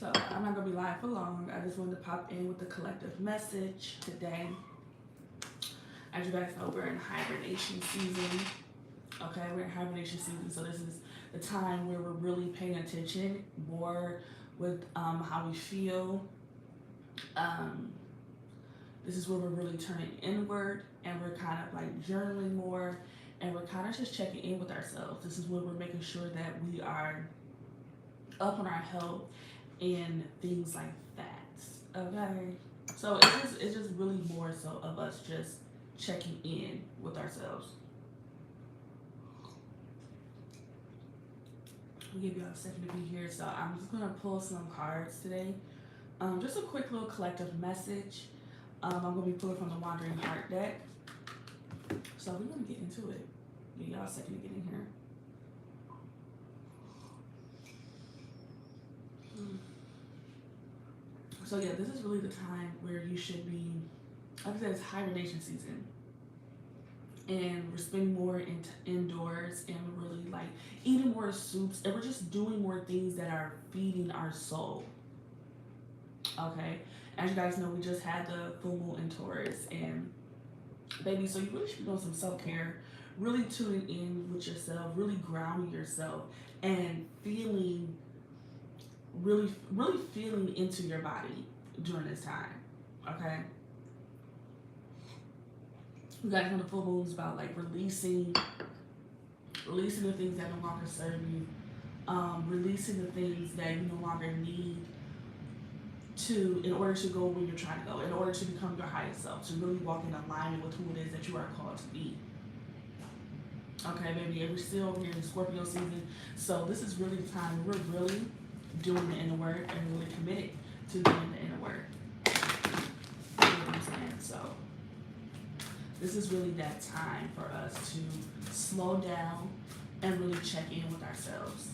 So I'm not gonna be live for long. I just wanted to pop in with a collective message today. As you guys know, we're in hibernation season. Okay, we're in hibernation season, so this is the time where we're really paying attention more with how we feel. Um, this is where we're really turning inward and we're kind of like journaling more and we're kind of just checking in with ourselves. This is where we're making sure that we are up on our health and things like that. Okay. So it's just really more so of us just checking in with ourselves. We'll give y'all a second to be here. So I'm just gonna pull some cards today. Just a quick little collective message. I'm gonna be pulling from the Wandering Heart deck. So we're gonna get into it. Give y'all a second to get in here. So yeah, this is really the time where you should be, like I said, it's hibernation season. And we're spending more indoors and we're really like eating more soups and we're just doing more things that are feeding our soul. Okay. As you guys know, we just had the full moon in Taurus and baby, so you really should be doing some self-care, really tuning in with yourself, really grounding yourself and feeling really feeling into your body during this time. Okay. You guys know the full moon is about like releasing the things that no longer serve you, releasing the things that you no longer need to in order to go where you're trying to go, in order to become your highest self, to really walk in alignment with who it is that you are called to be. Okay, baby, we're still here in Scorpio season, so this is really the time where we're really doing the inner work and really committed to doing the inner work. You know what I'm saying? So this is really that time for us to slow down and really check in with ourselves.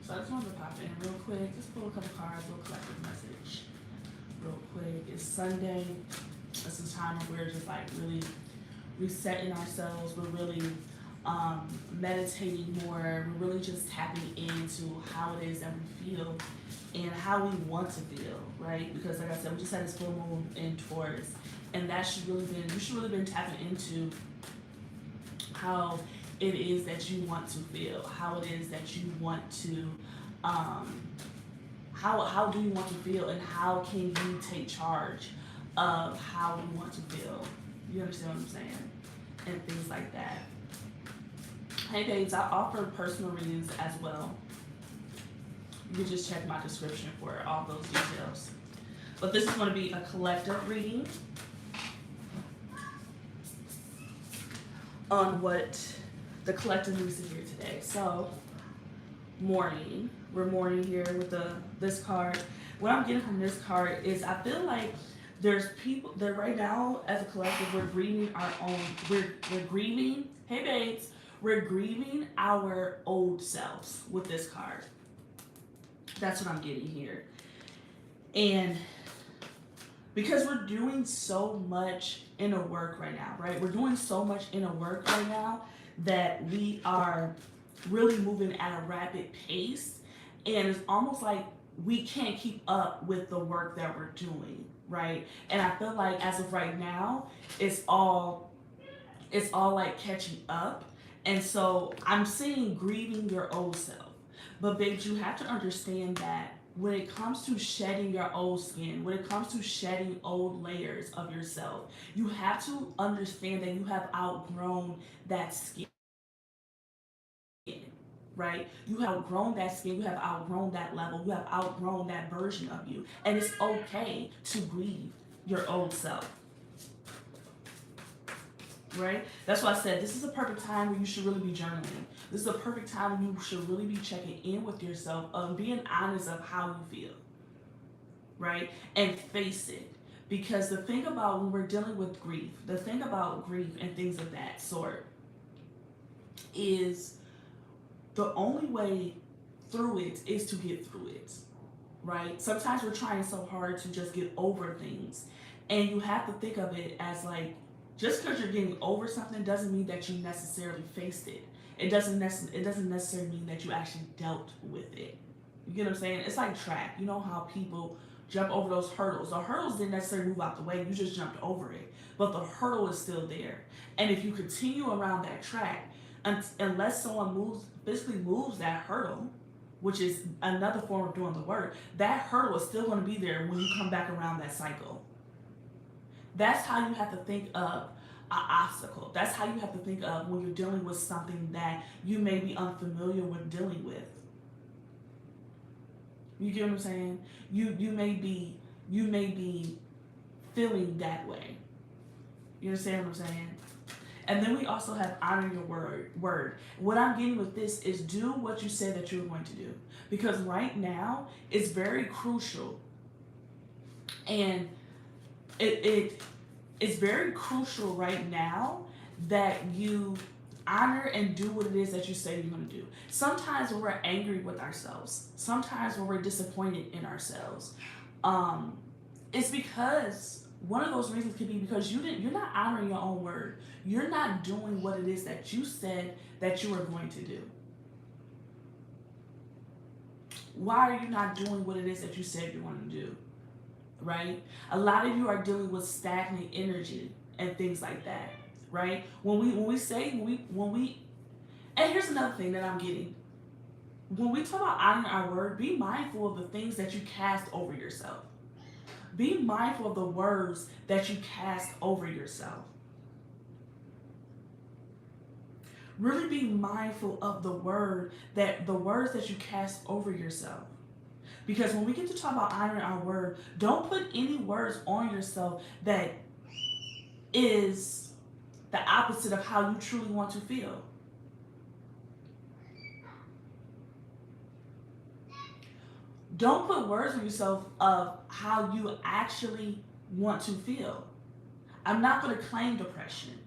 So I just wanted to pop in real quick, just pull a couple cards, a little collective message real quick. It's Sunday. This is time where we're just like really resetting ourselves. We're really meditating more. We're really just tapping into how it is that we feel and how we want to feel, right? Because like I said, we just had this full moon in Taurus, and that should really been you should really been tapping into how it is that you want to feel, how it is that you want to how do you want to feel and how can you take charge of how you want to feel. You understand what I'm saying? And things like that. Hey babes, I offer personal readings as well. You can just check my description for all those details. But this is going to be a collective reading on what the collective needs to hear today. So, mourning. We're mourning here with this card. What I'm getting from this card is I feel like there's people that right now as a collective we're grieving our own. We're grieving. Hey babes, we're grieving our old selves with this card. That's what I'm getting here. And because we're doing so much inner work right now, right? We're doing so much inner work right now that we are really moving at a rapid pace. And it's almost like we can't keep up with the work that we're doing, right? And I feel like as of right now, it's all like catching up. And so I'm seeing grieving your old self. But babes, you have to understand that when it comes to shedding your old skin, when it comes to shedding old layers of yourself, you have to understand that you have outgrown that skin, right? You have outgrown that skin, you have outgrown that level, you have outgrown that version of you. And it's okay to grieve your old self, right? That's why I said this is a perfect time where you should really be journaling. This is a perfect time when you should really be checking in with yourself, being honest of how you feel, right? And face it. Because the thing about when we're dealing with grief, the thing about grief and things of that sort is the only way through it is to get through it, right? Sometimes we're trying so hard to just get over things. And you have to think of it as like Just because you're getting over something doesn't mean that you necessarily faced it. It doesn't necessarily mean that you actually dealt with it. You get what I'm saying? It's like track. You know how people jump over those hurdles. The hurdles didn't necessarily move out the way. You just jumped over it, but the hurdle is still there. And if you continue around that track, unless someone physically moves that hurdle, which is another form of doing the work, that hurdle is still going to be there when you come back around that cycle. That's how you have to think of an obstacle. That's how you have to think of when you're dealing with something that you may be unfamiliar with dealing with. You get what I'm saying? You may be feeling that way. You understand what I'm saying? And then we also have honor your word. What I'm getting with this is do what you said that you were going to do. Because right now it's very crucial. And it's very crucial right now that you honor and do what it is that you say you're going to do. Sometimes when we're angry with ourselves, sometimes when we're disappointed in ourselves, it's because one of those reasons could be because you're not honoring your own word. You're not doing what it is that you said that you were going to do. Why are you not doing what it is that you said you want to do? Right? A lot of you are dealing with stagnant energy and things like that. Right? When we and here's another thing that I'm getting. When we talk about honoring our word, be mindful of the things that you cast over yourself. Be mindful of the words that you cast over yourself. Really be mindful of the words that you cast over yourself. Because when we get to talk about honoring our word, don't put any words on yourself that is the opposite of how you truly want to feel. Don't put words on yourself of how you actually want to feel. I'm not going to claim depression.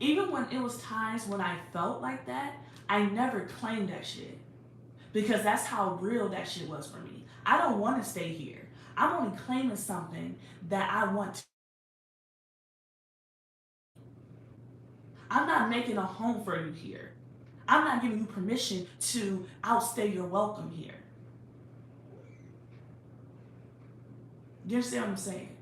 Even when it was times when I felt like that, I never claimed that shit. Because that's how real that shit was for me. I don't want to stay here. I'm only claiming something that I want to. I'm not making a home for you here. I'm not giving you permission to outstay your welcome here. You understand what I'm saying?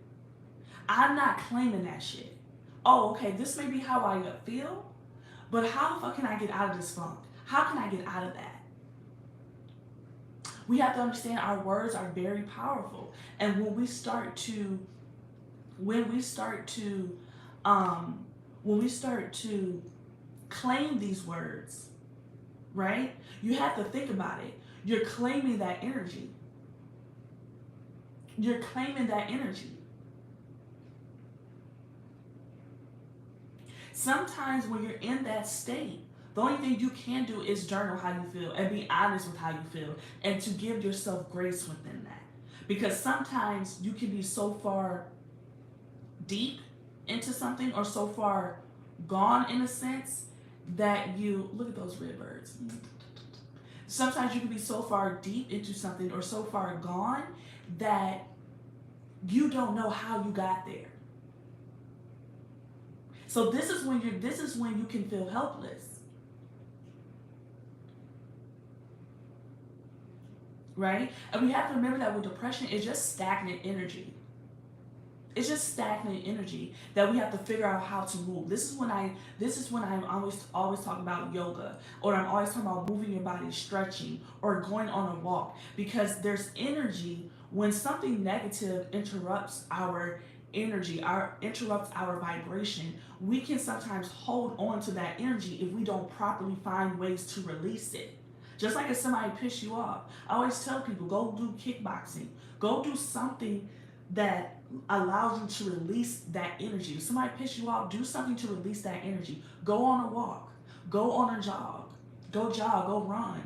I'm not claiming that shit. Oh, okay, this may be how I feel, but how the fuck can I get out of this funk? How can I get out of that? We have to understand our words are very powerful. And when we start to claim these words, right? You have to think about it. You're claiming that energy. You're claiming that energy. Sometimes when you're in that state, the only thing you can do is journal how you feel and be honest with how you feel and to give yourself grace within that. Because sometimes you can be so far deep into something or so far gone in a sense that you look at those red birds. Sometimes you can be so far deep into something or so far gone that you don't know how you got there. So this is when you can feel helpless. Right? And we have to remember that with depression, it's just stagnant energy. It's just stagnant energy that we have to figure out how to move. This is when I'm always talking about yoga, or I'm always talking about moving your body, stretching, or going on a walk. Because there's energy when something negative interrupts our energy, interrupts our vibration. We can sometimes hold on to that energy if we don't properly find ways to release it. Just like if somebody pisses you off, I always tell people, go do kickboxing. Go do something that allows you to release that energy. If somebody pisses you off, do something to release that energy. Go on a walk. Go on a jog. Go jog. Go run.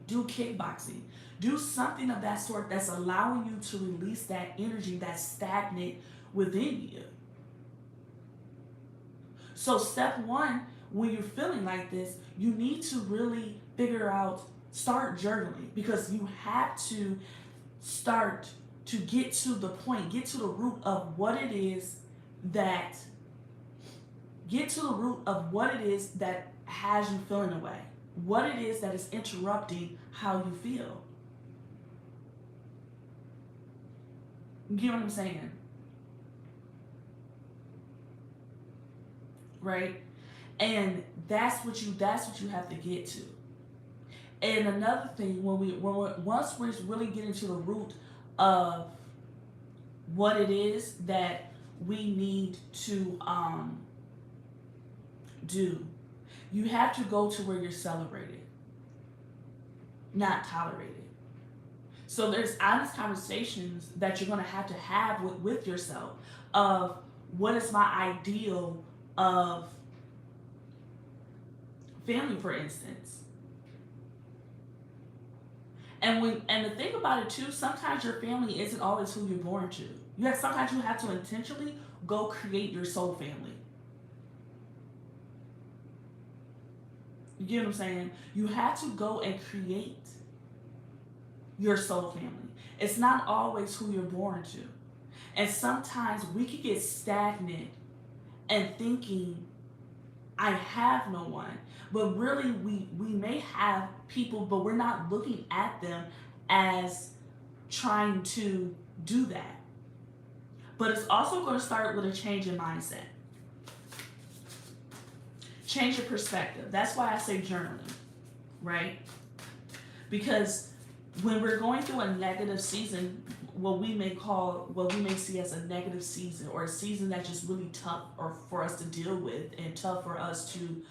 Do kickboxing. Do something of that sort that's allowing you to release that energy that's stagnant within you. So step one, when you're feeling like this, you need to really start journaling, because you have to start to get to the point, get to the root of what it is that get to the root of what it is that has you feeling away, what it is that is interrupting how you feel. You get what I'm saying? Right? And that's what you have to get to. And another thing, once we really get into the root of what it is that we need to do, you have to go to where you're celebrated, not tolerated. So there's honest conversations that you're going to have with yourself of what is my ideal of family, for instance. And the thing about it too, sometimes your family isn't always who you're born to. Sometimes you have to intentionally go create your soul family. You get what I'm saying? You have to go and create your soul family. It's not always who you're born to. And sometimes we can get stagnant and thinking, I have no one. But really, we may have people, but we're not looking at them as trying to do that. But it's also going to start with a change in mindset. Change your perspective. That's why I say journaling, right? Because when we're going through a negative season, what we may see as a negative season, or a season that's just really tough or for us to deal with and tough for us to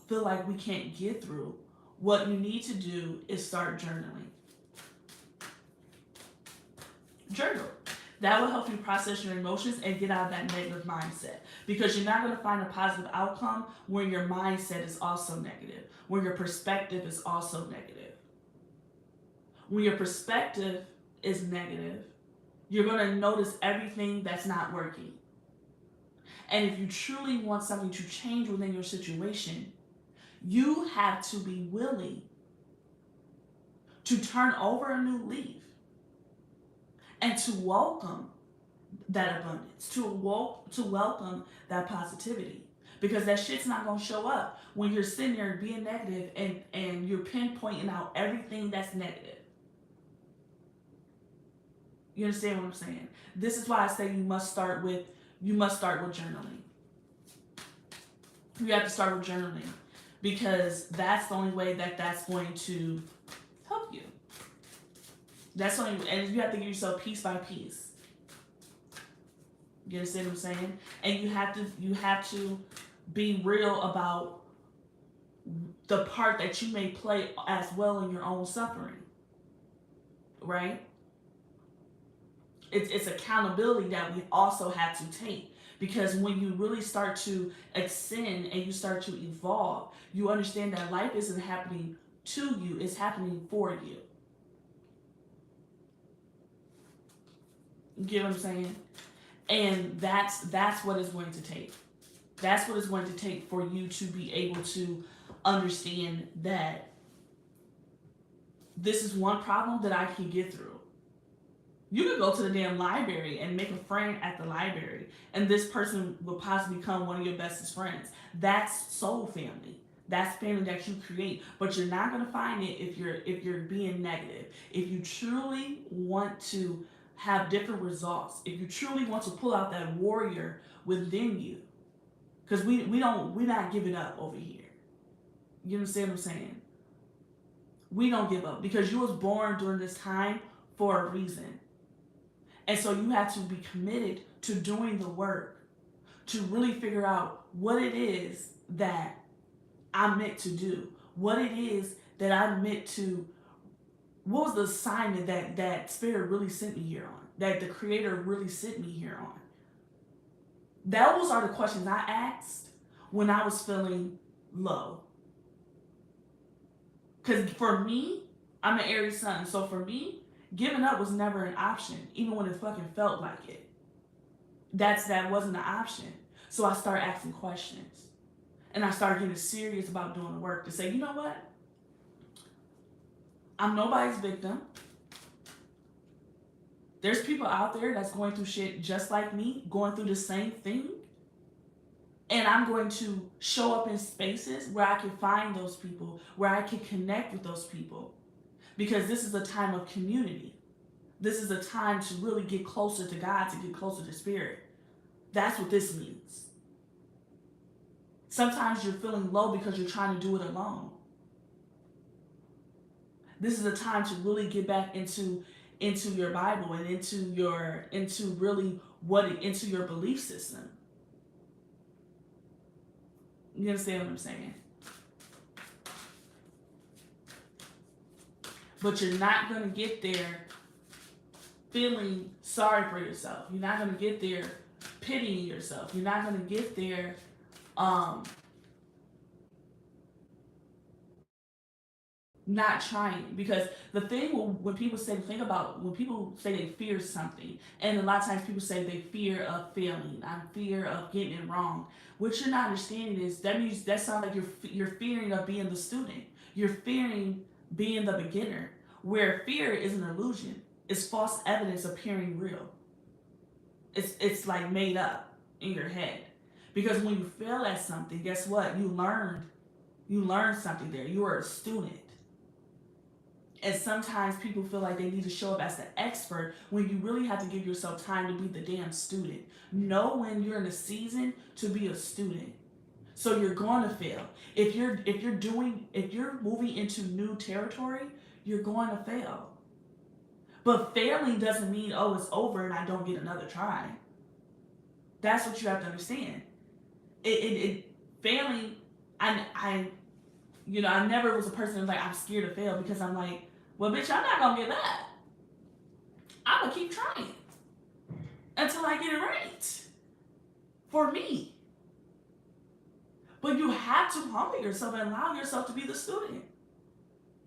feel like we can't get through, what you need to do is start journaling. Journal. That will help you process your emotions and get out of that negative mindset, because you're not going to find a positive outcome when your mindset is also negative, when your perspective is also negative. When your perspective is negative, you're going to notice everything that's not working. And if you truly want something to change within your situation, you have to be willing to turn over a new leaf and to welcome that abundance, to welcome that positivity. Because that shit's not going to show up when you're sitting there being negative and you're pinpointing out everything that's negative. You understand what I'm saying? This is why I say you must start with journaling. You have to start with journaling, because that's the only way that's going to help you. That's only, and you have to give yourself piece by piece. You understand what I'm saying? And you have to be real about the part that you may play as well in your own suffering. Right? It's accountability that we also have to take, because when you really start to ascend and you start to evolve, you understand that life isn't happening to you, it's happening for you. You get what I'm saying? And that's what it's going to take. That's what it's going to take for you to be able to understand that this is one problem that I can get through. You could go to the damn library and make a friend at the library, and this person will possibly become one of your bestest friends. That's soul family. That's family that you create. But you're not going to find it if you're being negative. If you truly want to have different results, if you truly want to pull out that warrior within you, because we're not giving up over here. You understand what I'm saying? We don't give up, because you was born during this time for a reason. And so you have to be committed to doing the work to really figure out what it is that I'm meant to do. What it is that I'm meant to, what was the assignment that Spirit really sent me here on, that the Creator really sent me here on. Those are the questions I asked when I was feeling low. Because for me, I'm an Aries sun, so for me, giving up was never an option, even when it fucking felt like it. That wasn't an option. So I started asking questions. And I started getting serious about doing the work to say, you know what? I'm nobody's victim. There's people out there that's going through shit just like me, going through the same thing. And I'm going to show up in spaces where I can find those people, where I can connect with those people. Because this is a time of community. This is a time to really get closer to God, to get closer to Spirit. That's what this means. Sometimes you're feeling low because you're trying to do it alone. This is a time to really get back into your Bible and into your belief system. You understand what I'm saying? But you're not going to get there feeling sorry for yourself. You're not going to get there pitying yourself. You're not going to get there not trying. Because the thing when people say, think about when people say they fear something, and a lot of times people say they fear of failing, I'm fear of getting it wrong. What you're not understanding is that sounds like you're fearing of being the student. You're fearing being the beginner, where fear is an illusion. It's false evidence appearing real. It's like made up in your head. Because when you fail at something, guess what? You learned something there. You are a student. And sometimes people feel like they need to show up as the expert when you really have to give yourself time to be the damn student. Know when you're in a season to be a student. So you're going to fail. If you're moving into new territory, you're going to fail. But failing doesn't mean, oh, it's over and I don't get another try. That's what you have to understand. Failing, I never was a person who's like, I'm scared to fail, because I'm like, well, bitch, I'm not gonna get that. I'm gonna keep trying until I get it right for me. But you have to humble yourself and allow yourself to be the student.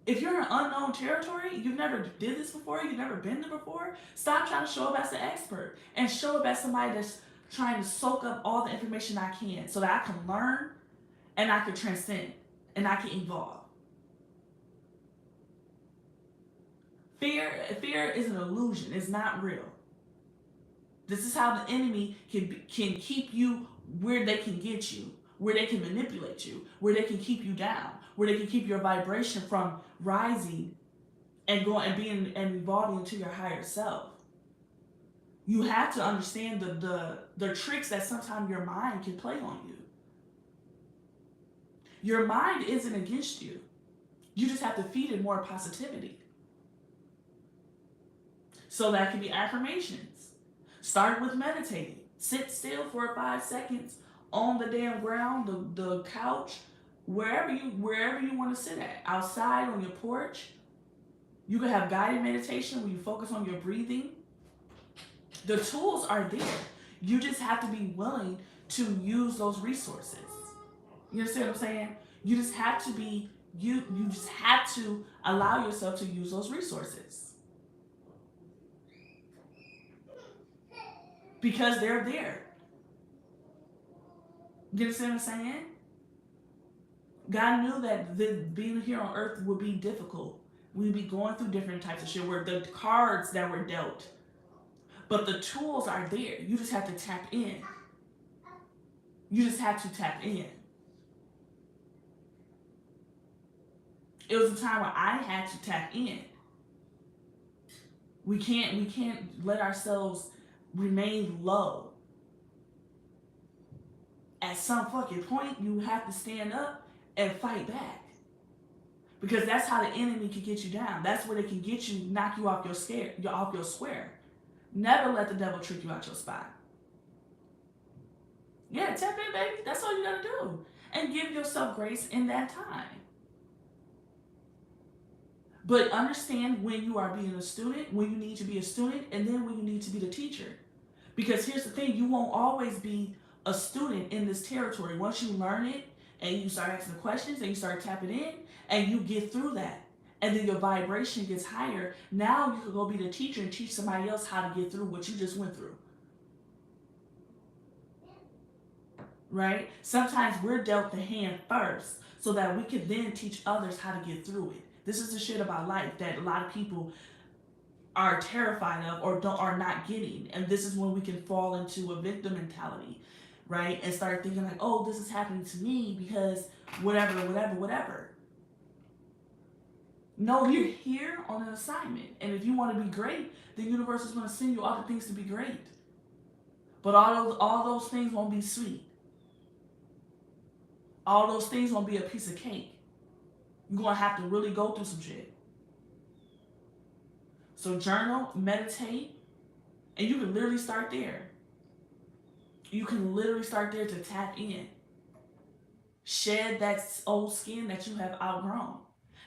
If you're in unknown territory, you've never did this before, you've never been there before, stop trying to show up as the expert and show up as somebody that's trying to soak up all the information I can so that I can learn and I can transcend and I can evolve. Fear is an illusion. It's not real. This is how the enemy can keep you where they can get you, where they can manipulate you, where they can keep you down, where they can keep your vibration from rising and going and being and evolving into your higher self. You have to understand the tricks that sometimes your mind can play on you. Your mind isn't against you. You just have to feed it more positivity. So that can be affirmations. Start with meditating. Sit still for 5 seconds on the damn ground, the couch, wherever you want to sit at. Outside, on your porch. You can have guided meditation where you focus on your breathing. The tools are there. You just have to be willing to use those resources. You understand what I'm saying? You just have to be, you just have to allow yourself to use those resources. Because they're there. You understand what I'm saying? God knew that being here on earth would be difficult. We'd be going through different types of shit, where the cards that were dealt. But the tools are there. You just have to tap in. You just have to tap in. It was a time where I had to tap in. We can't let ourselves remain low. At some fucking point, you have to stand up and fight back. Because that's how the enemy can get you down. That's where they can get you, knock you off your square. Never let the devil trick you out your spot. Yeah, tap in, baby. That's all you gotta do. And give yourself grace in that time. But understand when you are being a student, when you need to be a student, and then when you need to be the teacher. Because here's the thing, you won't always be a student in this territory. Once you learn it, and you start asking questions, and you start tapping in, and you get through that, and then your vibration gets higher, now you can go be the teacher and teach somebody else how to get through what you just went through. Right? Sometimes we're dealt the hand first so that we can then teach others how to get through it. This is the shit about life that a lot of people are terrified of or don't are not getting. And this is when we can fall into a victim mentality, right? And start thinking like, oh, this is happening to me because whatever. No, you're here on an assignment. And if you want to be great, the universe is going to send you all the things to be great. But all those things won't be sweet. All those things won't be a piece of cake. You're going to have to really go through some shit. So journal, meditate, and you can literally start there. You can literally start there to tap in. Shed that old skin that you have outgrown.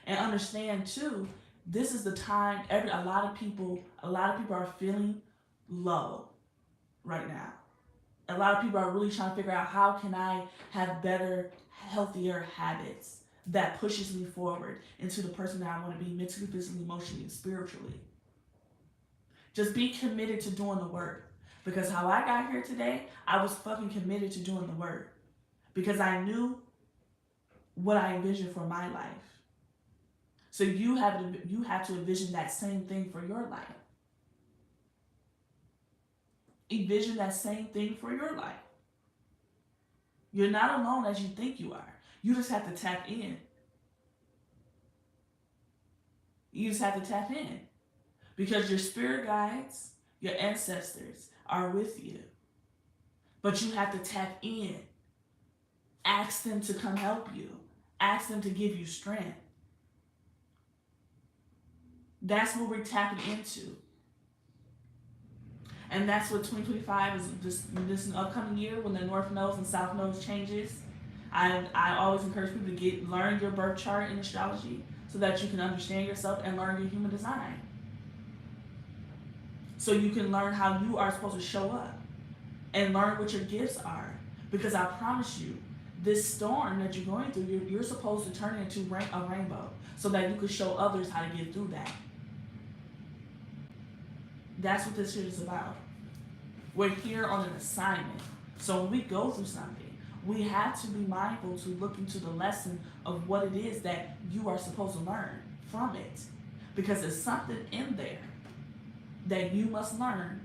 And understand too, this is the time a lot of people are feeling low right now. A lot of people are really trying to figure out, how can I have better, healthier habits that pushes me forward into the person that I want to be mentally, physically, emotionally, and spiritually. Just be committed to doing the work. Because how I got here today, I was fucking committed to doing the work. Because I knew what I envisioned for my life. So you have to envision that same thing for your life. Envision that same thing for your life. You're not alone as you think you are. You just have to tap in. You just have to tap in. Because your spirit guides, your ancestors are with you. But you have to tap in. Ask them to come help you. Ask them to give you strength. That's what we're tapping into. And that's what 2025 is, this upcoming year, when the North Nodes and South Nodes changes. I always encourage people to learn your birth chart in astrology so that you can understand yourself and learn your human design. So you can learn how you are supposed to show up and learn what your gifts are. Because I promise you, this storm that you're going through, you're supposed to turn it into a rainbow so that you can show others how to get through that. That's what this shit is about. We're here on an assignment. So when we go through something, we have to be mindful to look into the lesson of what it is that you are supposed to learn from it. Because there's something in there that you must learn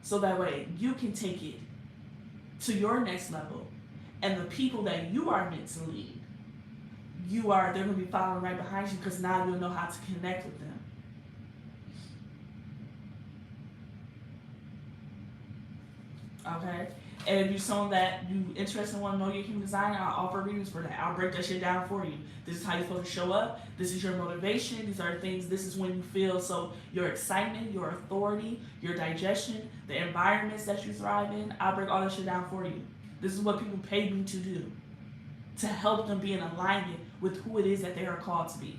so that way you can take it to your next level. And the people that you are meant to lead, they're going to be following right behind you, because now you'll know how to connect with them. Okay? And if you're someone that you interested and want to know your human design, I'll offer readings for that. I'll break that shit down for you. This is how you're supposed to show up. This is your motivation. These are things, this is when you feel, so your excitement, your authority, your digestion, the environments that you thrive in, I'll break all that shit down for you. This is what people pay me to do, to help them be in alignment with who it is that they are called to be.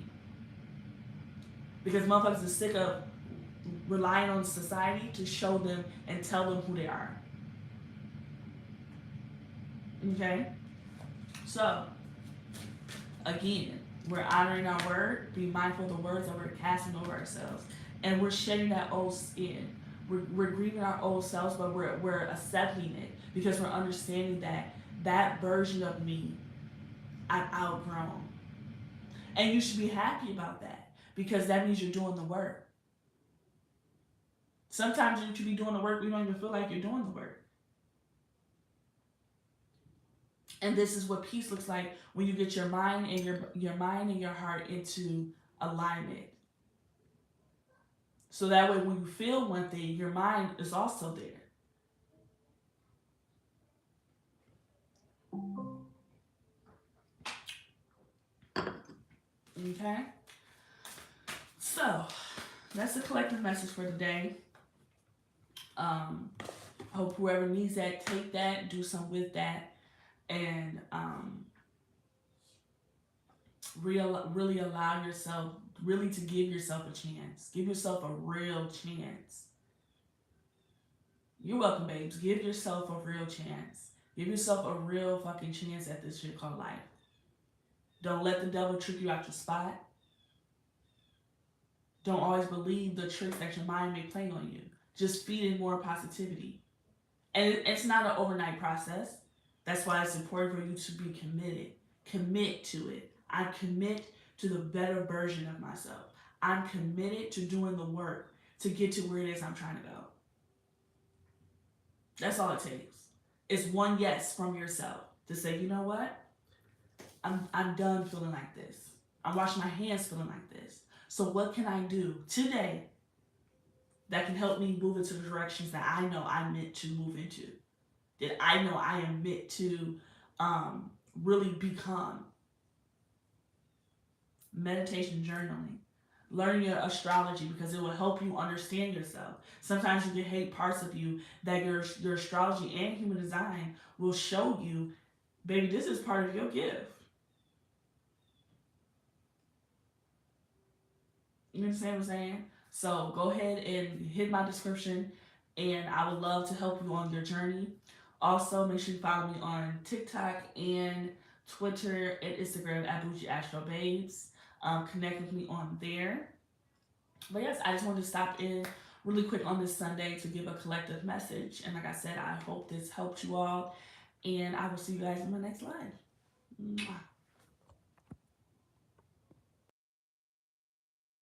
Because motherfuckers are sick of relying on society to show them and tell them who they are. Okay? So, again, we're honoring our word. Be mindful of the words that we're casting over ourselves. And we're shedding that old skin. We're grieving our old selves, but we're accepting it, because we're understanding that version of me, I've outgrown. And you should be happy about that, because that means you're doing the work. Sometimes you should be doing the work, you don't even feel like you're doing the work. And this is what peace looks like when you get your mind and your mind and your heart into alignment. So that way when you feel one thing, your mind is also there. Okay? So, that's the collective message for today. Hope whoever needs that, take that, do something with that, and really allow yourself, really to give yourself a chance. Give yourself a real chance. You're welcome, babes. Give yourself a real chance. Give yourself a real fucking chance at this shit called life. Don't let the devil trick you out your spot. Don't always believe the tricks that your mind may play on you. Just feed in more positivity. And it's not an overnight process. That's why it's important for you to be committed. Commit to it. I commit to the better version of myself. I'm committed to doing the work to get to where it is I'm trying to go. That's all it takes. It's one yes from yourself to say, you know what? I'm done feeling like this. I'm washing my hands feeling like this. So what can I do today that can help me move into the directions that I know I'm meant to move into? That I know I am meant to really become. Meditation, journaling, learning your astrology because it will help you understand yourself. Sometimes you can hate parts of you that your astrology and human design will show you, baby, this is part of your gift. You understand what I'm saying? So go ahead and hit my description, and I would love to help you on your journey. Also, make sure you follow me on TikTok and Twitter and Instagram at Bougie Astro Babes. Connect with me on there. But yes, I just wanted to stop in really quick on this Sunday to give a collective message. And like I said, I hope this helped you all. And I will see you guys in my next live. Mwah.